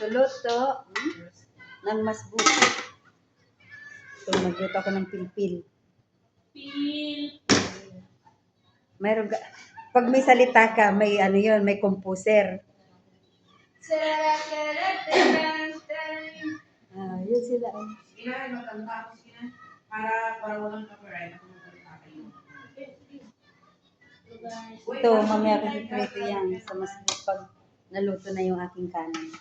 Luto-luto ng mas buti. So, magluto ako ng pilpil. Mayroon ka, pag may salita ka, may ano yun, may composer. Yun sila. Sige na, magkanta ako. Sige na. Para walang copyright. Ako magkanta kayo. Ito, mamaya ko iprito yan sa mas pag naluto na yung aking kanin.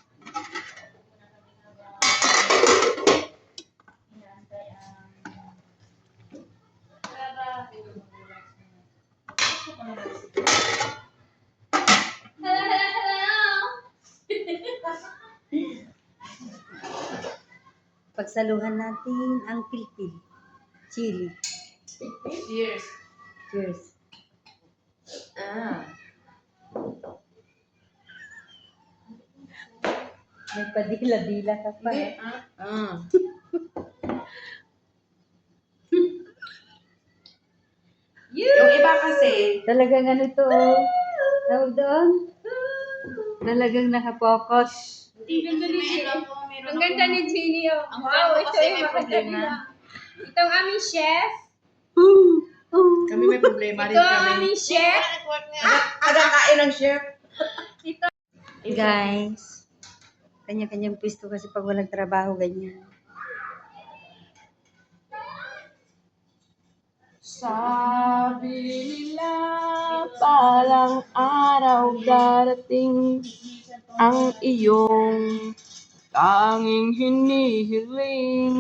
Pagsaluhan natin ang pilpil. Chili. Cheers. Cheers. May padila-dila ka pa. Hindi. Yung iba kasi, Talagang ano to, oh. Tawag doon? Talagang nakapokus. Ang ganda ni Jenny, oh. Wow, ito yung makadali. Ito ang aming chef. kami may problema rin Ito ang kami. aming chef. Agakain ng chef. Guys, kanya-kanyang pwesto kasi pag walang trabaho, ganyan. Sabi nila palang araw darating ang iyong tanging hinihiling.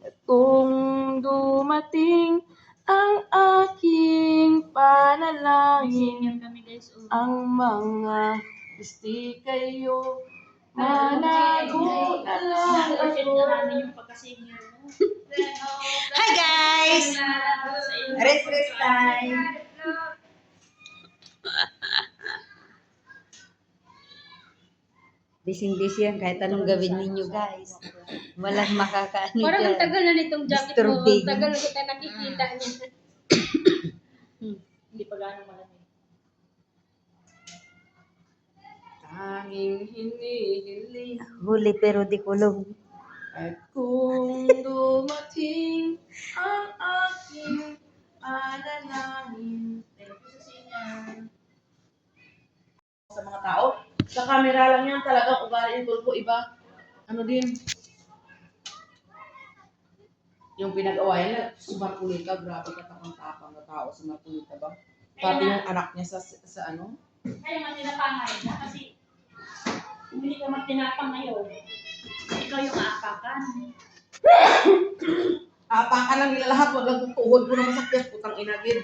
At kung dumating ang aking panalangin, ang mga pisti kayo, manago na lang ako. Hi guys! Rest time! Busy-busy yan kahit anong gawin ninyo guys. Walang makakaano Parang ang dyan. tagal na nitong jacket mo. Disturbing. Ang tagal na kita nakikita niya. Hindi pa gano'ng malamig. Tanging hinihiling. Huli pero di kulong. At kung dumating ang aking panalangin, sa mga tao, sa camera lang yan, talagang ugali yung tulpo, iba. Ano din? Yung pinag-awayan na, si Marculita, grabe ka tapang-tapang na tao sa Marculita ba? Pati yung anak niya sa ano? Kaya matinapangay na kasi hindi ka magtinapang ngayon. Ikaw yung aapakan. Apakan lang nila lahat, wag lang tuhod ko na masakit, putang inagid.